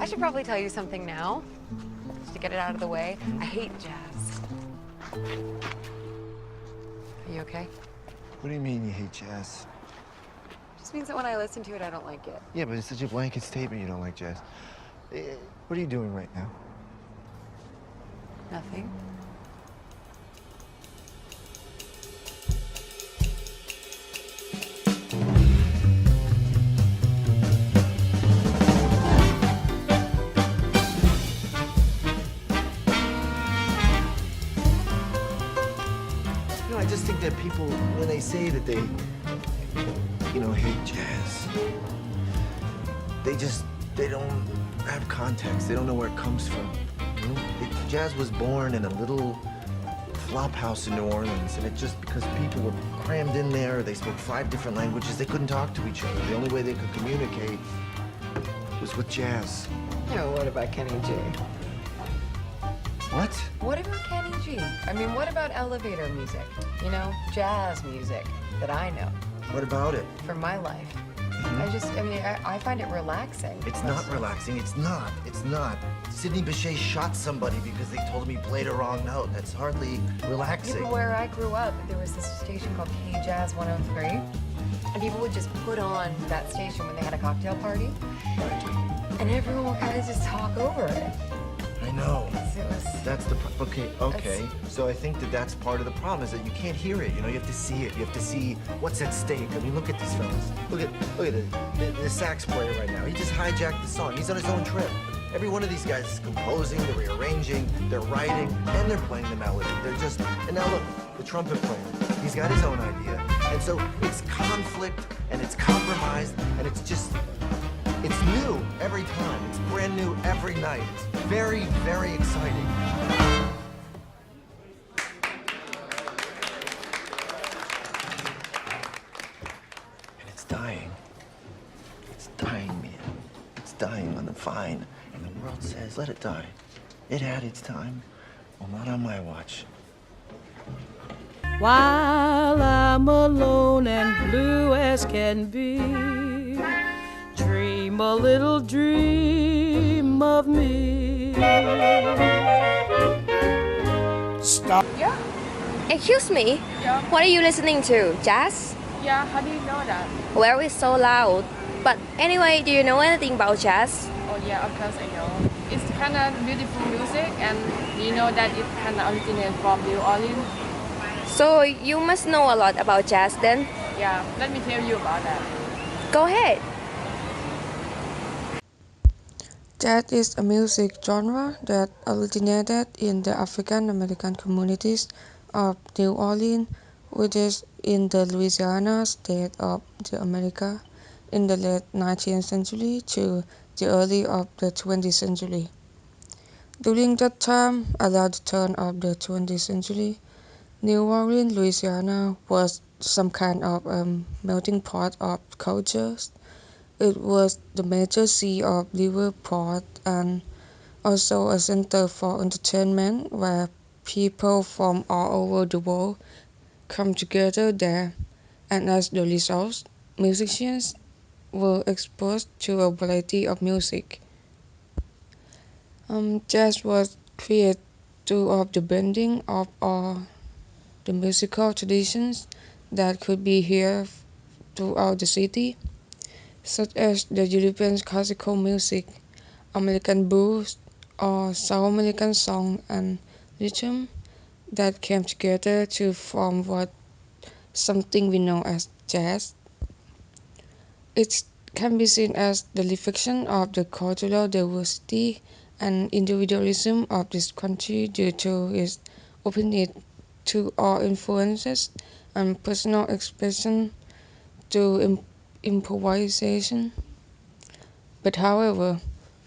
I should probably tell you something now, just to get it out of the way. I hate jazz. Are you okay? What do you mean you hate jazz? Just means that when I listen to it, I don't like it. Yeah, but it's such a blanket statement you don't like jazz. What are you doing right now? Nothing. I just think that people, when they say that they, hate jazz, they don't have context. They don't know where it comes from. Jazz was born in a little flop house in New Orleans, and it just because people were crammed in there, they spoke 5 different languages, they couldn't talk to each other. The only way they could communicate was with jazz. What about Kenny G? What? What about Kenny G? I mean, what about elevator music? Jazz music that I know. What about it? For my life. I find it relaxing. It's not relaxing. It's not. Sidney Bechet shot somebody because they told him he played a wrong note. That's hardly relaxing. Even where I grew up, there was this station called Jazz 103. And people would just put on that station when they had a cocktail party. And everyone would kind of just talk over it. I know. That's the okay. So I think that's part of the problem is that you can't hear it. You have to see it. You have to see what's at stake. I mean, look at these fellas. Look at the sax player right now. He just hijacked the song. He's on his own trip. Every one of these guys is composing, they're rearranging, they're writing, and they're playing the melody. And now look, the trumpet player. He's got his own idea. And so it's conflict, and it's compromised, and it's new every time. It's brand new every night. It's very, very exciting. And it's dying. It's dying, man. It's dying on the vine. And the world says, let it die. It had its time. Well, not on my watch. While I'm alone and blue as can be, dream a little dream of me. Stop. Yeah. Excuse me? Yeah. What are you listening to? Jazz? Yeah, how do you know that? Well, it's so loud. But anyway, do you know anything about jazz? Oh yeah, of course I know. It's kind of beautiful music, and you know that it kind of originated from New Orleans. So you must know a lot about jazz then? Yeah, let me tell you about that. Go ahead. Jazz is a music genre that originated in the African American communities of New Orleans, which is in the Louisiana state of America, in the late 19th century to the early of the 20th century. During that time, around the turn of the 20th century, New Orleans, Louisiana was some kind of melting pot of cultures. It was the major sea of river port and also a center for entertainment where people from all over the world come together there, and as the result, musicians were exposed to a variety of music. Jazz was created through the blending of all the musical traditions that could be heard throughout the city, such as the European classical music, American blues, or South American song and rhythm that came together to form something we know as jazz. It can be seen as the reflection of the cultural diversity and individualism of this country due to its openness to all influences and personal expression through improvisation. But however,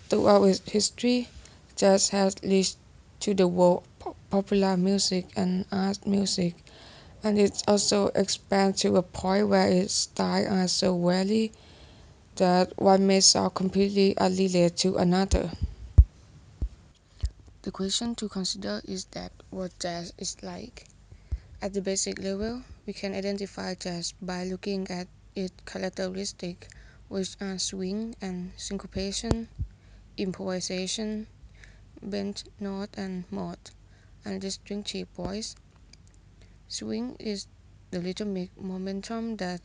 throughout its history, jazz has reached to the world popular music and art music, and it also expands to a point where its styles are so varied that one may sound completely unrelated to another. The question to consider is that what jazz is like. At the basic level, we can identify jazz by looking at its characteristics, which are swing and syncopation. improvisation, bend note and mode, and distinctive voice. Swing is the rhythmic momentum that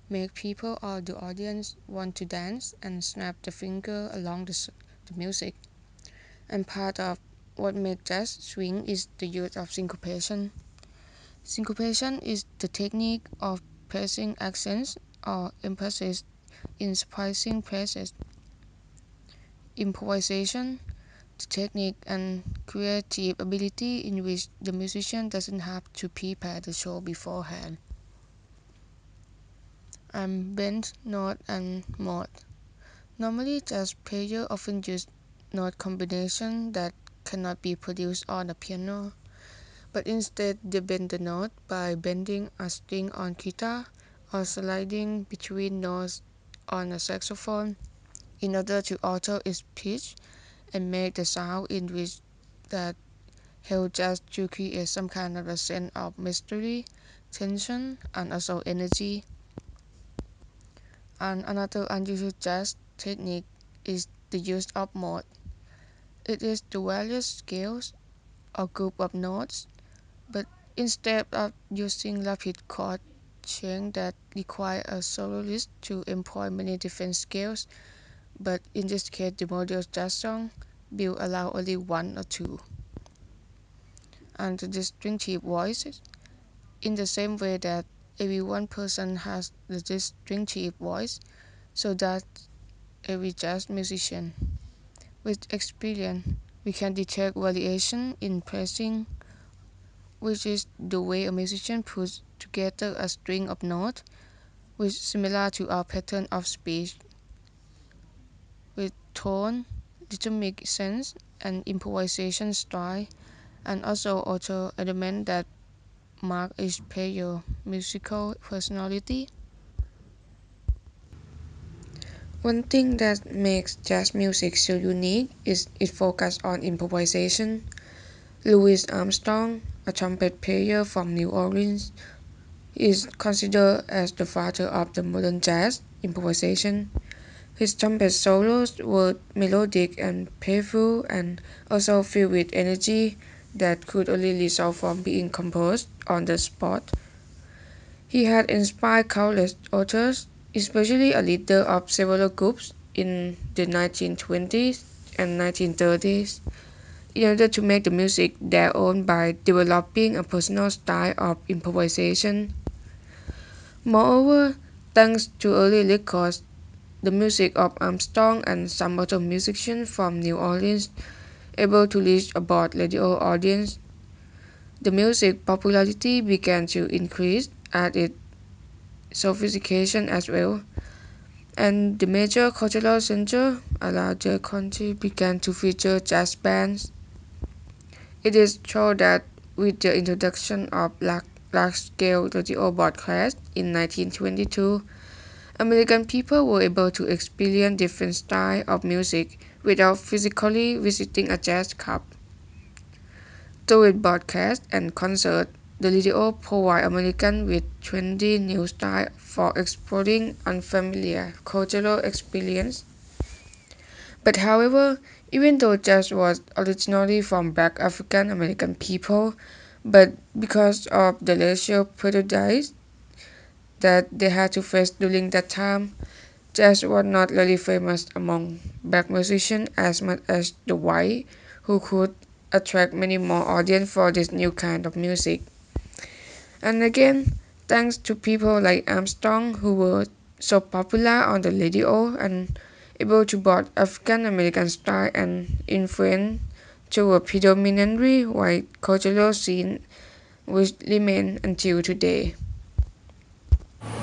make people or the audience want to dance and snap the finger along the music. And part of what makes jazz swing is the use of syncopation. Syncopation is the technique of pressing accents or emphasis in surprising places. Improvisation, the technique and creative ability in which the musician doesn't have to prepare the show beforehand. And bend, note, and mode. Normally, jazz players often use note combinations that cannot be produced on a piano, but instead they bend the note by bending a string on guitar or sliding between notes on a saxophone in order to alter its pitch and make the sound in which that help jazz to create some kind of a sense of mystery, tension, and also energy. And another unusual jazz technique is the use of mode. It is the various scales or group of notes, but instead of using rapid chord change that require a soloist to employ many different scales, but in this case the modern jazz song will allow only one or two. And the distinctive voices, in the same way that every one person has the distinctive voice, so that every jazz musician. With experience, we can detect variation in phrasing, which is the way a musician puts together a string of notes, which is similar to our pattern of speech, with tone, rhythmic sense, and improvisation style, and also other elements that mark each player's musical personality. One thing that makes jazz music so unique is its focus on improvisation. Louis Armstrong, a trumpet player from New Orleans, is considered as the father of the modern jazz improvisation. His trumpet solos were melodic and playful and also filled with energy that could only result from being composed on the spot. He had inspired countless authors, especially a leader of several groups in the 1920s and 1930s, in order to make the music their own by developing a personal style of improvisation. Moreover, thanks to early records, the music of Armstrong and some other musicians from New Orleans able to reach a broad radio audience, the music popularity began to increase as its sophistication as well, and the major cultural center around the country began to feature jazz bands. It is true that with the introduction of large-scale radio broadcasts in 1922, American people were able to experience different styles of music without physically visiting a jazz club. Through broadcasts and concerts, the radio provided Americans with trendy new styles for exploring unfamiliar cultural experiences. But however, even though jazz was originally from Black African American people, but because of the racial prejudice that they had to face during that time, jazz was not really famous among black musicians as much as the white, who could attract many more audience for this new kind of music. And again, thanks to people like Armstrong who were so popular on the radio and able to brought African American style and influence to a predominantly white cultural scene which remain until today.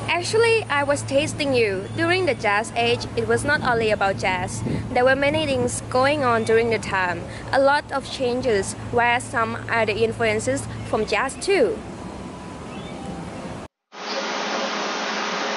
Actually, I was tasting you. During the Jazz Age, it was not only about jazz. There were many things going on during the time. A lot of changes, where some are the influences from jazz too.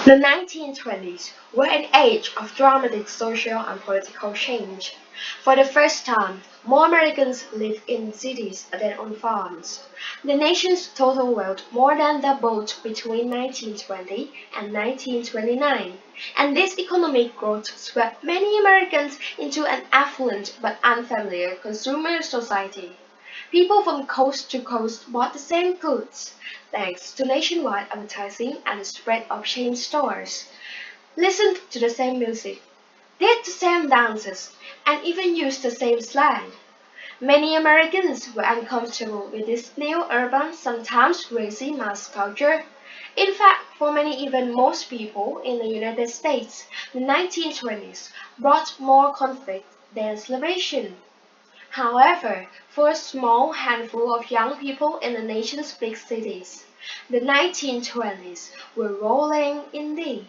The 1920s were an age of dramatic social and political change. For the first time, more Americans lived in cities than on farms. The nation's total wealth more than doubled between 1920 and 1929, and this economic growth swept many Americans into an affluent but unfamiliar consumer society. People from coast to coast bought the same goods, thanks to nationwide advertising and the spread of chain stores, listened to the same music, did the same dances, and even used the same slang. Many Americans were uncomfortable with this new urban, sometimes racy mass culture. In fact, for many, even most people in the United States, the 1920s brought more conflict than celebration. However, for a small handful of young people in the nation's big cities, the 1920s were rolling indeed.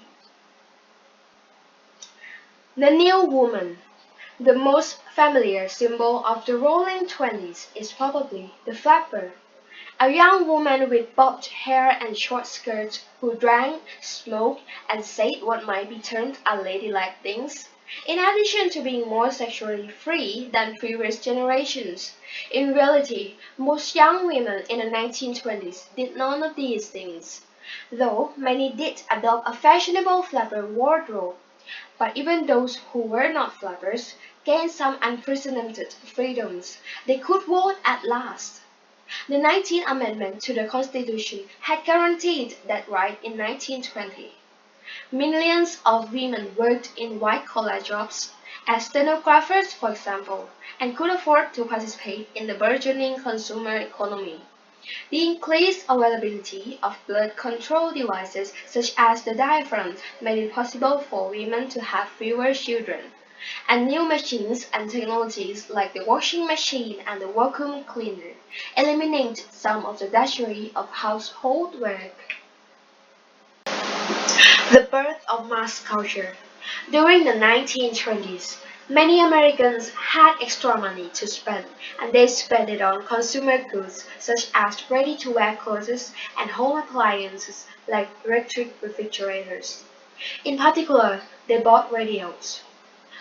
The New Woman. The most familiar symbol of the roaring 20s is probably the flapper, a young woman with bobbed hair and short skirts who drank, smoked, and said what might be termed unladylike things. In addition to being more sexually free than previous generations, in reality, most young women in the 1920s did none of these things, though many did adopt a fashionable flapper wardrobe. But even those who were not flappers gained some unprecedented freedoms. They could vote at last. The 19th Amendment to the Constitution had guaranteed that right in 1920. Millions of women worked in white-collar jobs, as stenographers for example, and could afford to participate in the burgeoning consumer economy. The increased availability of birth control devices such as the diaphragm made it possible for women to have fewer children, and new machines and technologies like the washing machine and the vacuum cleaner eliminate some of the drudgery of household work. The birth of mass culture. During the 1920s, many Americans had extra money to spend, and they spent it on consumer goods such as ready-to-wear clothes and home appliances like electric refrigerators. In particular, they bought radios.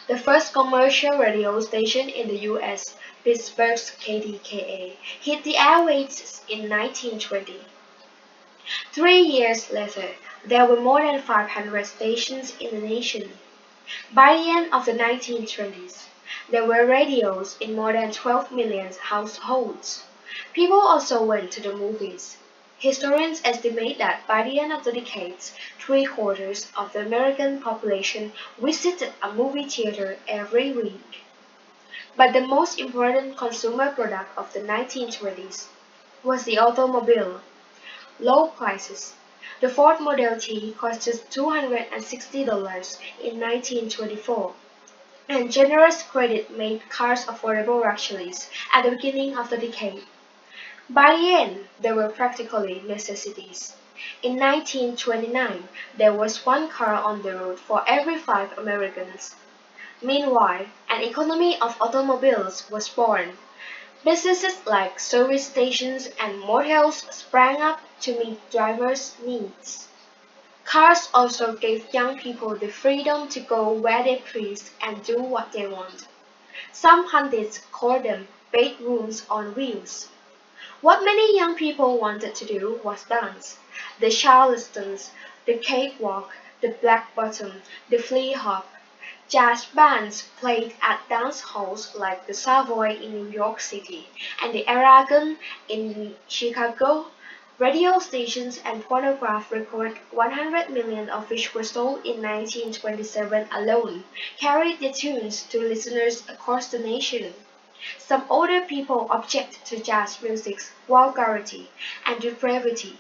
The first commercial radio station in the U.S., Pittsburgh's KDKA, hit the airwaves in 1920. 3 years later, there were more than 500 stations in the nation. By the end of the 1920s, there were radios in more than 12 million households. People also went to the movies. Historians estimate that by the end of the decade, 3/4 of the American population visited a movie theater every week. But the most important consumer product of the 1920s was the automobile. Low prices. The Ford Model T costed $260 in 1924, and generous credit made cars affordable luxuries at the beginning of the decade. By the end, they were practically necessities. In 1929, there was one car on the road for every 5 Americans. Meanwhile, an economy of automobiles was born. Businesses like service stations and motels sprang up to meet drivers' needs. Cars also gave young people the freedom to go where they pleased and do what they want. Some pundits called them bedrooms on wheels. What many young people wanted to do was dance. The charlestons, the cakewalk, the black bottom, the flea hop. Jazz bands played at dance halls like the Savoy in New York City and the Aragon in Chicago. Radio stations and phonograph records, 100 million of which were sold in 1927 alone, carried their tunes to listeners across the nation. Some older people object to jazz music's vulgarity and depravity,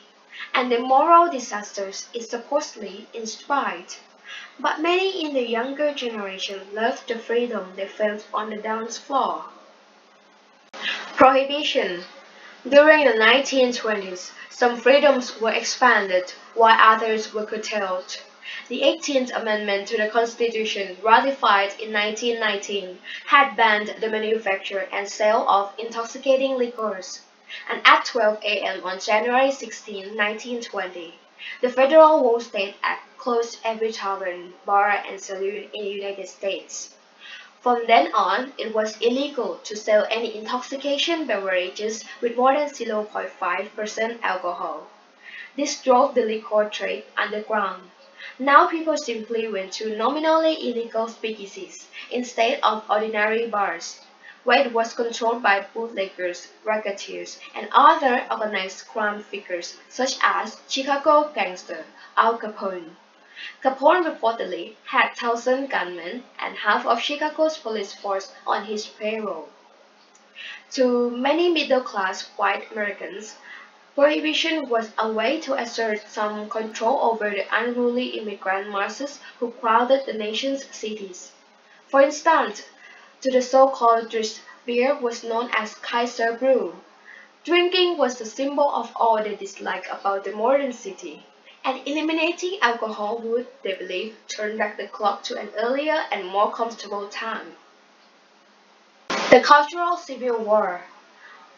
and the moral disasters it supposedly inspired. But many in the younger generation loved the freedom they felt on the dance floor. Prohibition. During the 1920s, some freedoms were expanded while others were curtailed. The 18th Amendment to the Constitution, ratified in 1919, had banned the manufacture and sale of intoxicating liquors. And at 12 a.m. on January 16, 1920, The Federal War State Act closed every tavern, bar, and saloon in the United States. From then on, it was illegal to sell any intoxication beverages with more than 0.5% alcohol. This drove the liquor trade underground. Now people simply went to nominally illegal speakeasies instead of ordinary bars, where it was controlled by bootleggers, racketeers, and other organized crime figures such as Chicago gangster Al Capone. Capone reportedly had 1,000 gunmen and half of Chicago's police force on his payroll. To many middle-class white Americans, prohibition was a way to assert some control over the unruly immigrant masses who crowded the nation's cities. For instance, to the so-called Jews, beer was known as Kaiser brew. Drinking was the symbol of all they disliked about the modern city, and eliminating alcohol would, they believed, turn back the clock to an earlier and more comfortable time. The Cultural Civil War.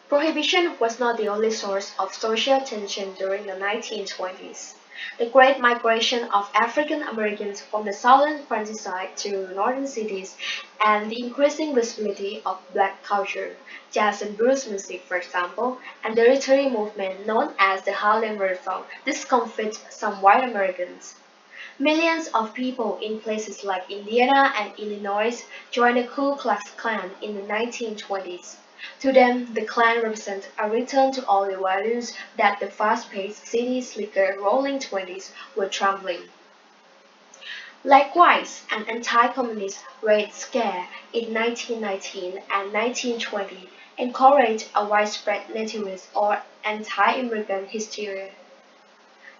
Prohibition was not the only source of social tension during the 1920s. The great migration of African Americans from the southern countryside to northern cities and the increasing visibility of black culture, jazz and blues music for example, and the literary movement known as the Harlem Renaissance discomfited some white Americans. Millions of people in places like Indiana and Illinois joined the Ku Klux Klan in the 1920s. To them, the Klan represented a return to all the values that the fast-paced city slicker Rolling Twenties were trampling. Likewise, an anti-communist Red Scare in 1919 and 1920 encouraged a widespread nativist or anti-immigrant hysteria.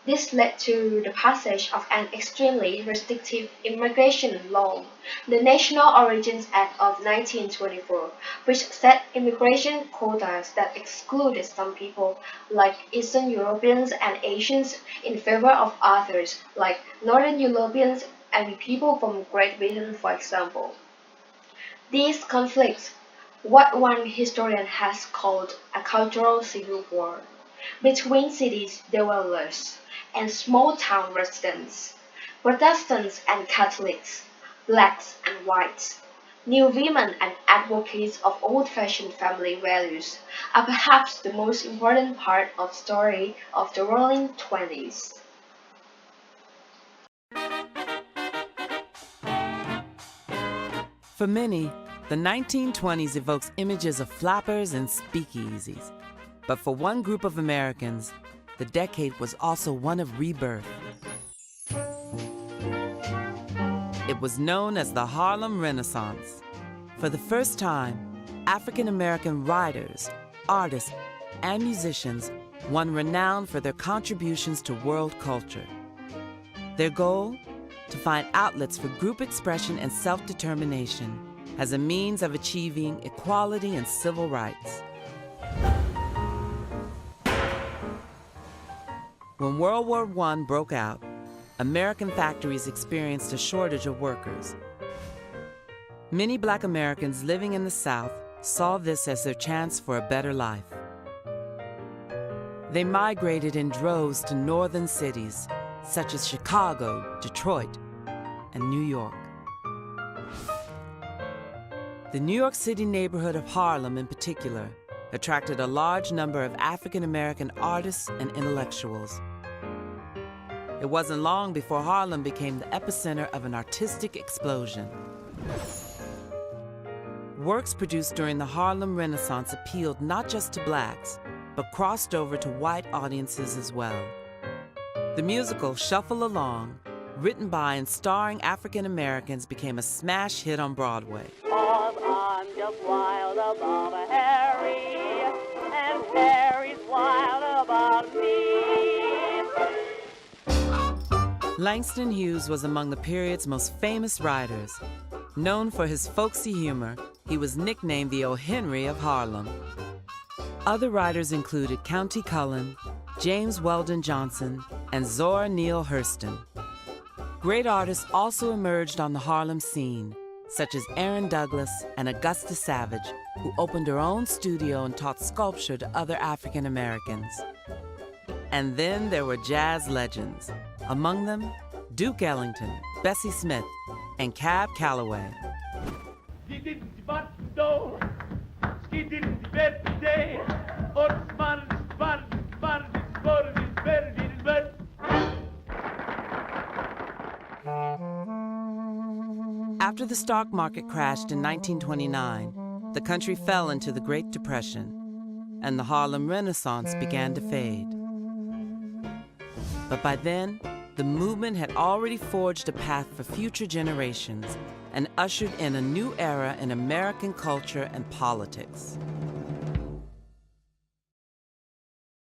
This led to the passage of an extremely restrictive immigration law, the National Origins Act of 1924, which set immigration quotas that excluded some people, like Eastern Europeans and Asians, in favor of others, like Northern Europeans and people from Great Britain, for example. These conflicts, what one historian has called a cultural civil war, between cities dwellers and small-town residents, Protestants and Catholics, blacks and whites, new women and advocates of old-fashioned family values, are perhaps the most important part of the story of the Roaring Twenties. For many, the 1920s evokes images of flappers and speakeasies. But for one group of Americans, the decade was also one of rebirth. It was known as the Harlem Renaissance. For the first time, African American writers, artists, and musicians won renown for their contributions to world culture. Their goal? To find outlets for group expression and self-determination as a means of achieving equality and civil rights. When World War I broke out, American factories experienced a shortage of workers. Many Black Americans living in the South saw this as their chance for a better life. They migrated in droves to northern cities, such as Chicago, Detroit, and New York. The New York City neighborhood of Harlem, in particular, attracted a large number of African American artists and intellectuals. It wasn't long before Harlem became the epicenter of an artistic explosion. Works produced during the Harlem Renaissance appealed not just to blacks, but crossed over to white audiences as well. The musical Shuffle Along, written by and starring African Americans, became a smash hit on Broadway. I'm just wild about Harry, and Harry's wild about me. Langston Hughes was among the period's most famous writers. Known for his folksy humor, he was nicknamed the O. Henry of Harlem. Other writers included Countee Cullen, James Weldon Johnson, and Zora Neale Hurston. Great artists also emerged on the Harlem scene, such as Aaron Douglas and Augusta Savage, who opened her own studio and taught sculpture to other African Americans. And then there were jazz legends. Among them, Duke Ellington, Bessie Smith, and Cab Calloway. After the stock market crashed in 1929, the country fell into the Great Depression, and the Harlem Renaissance began to fade. But by then, the movement had already forged a path for future generations and ushered in a new era in American culture and politics.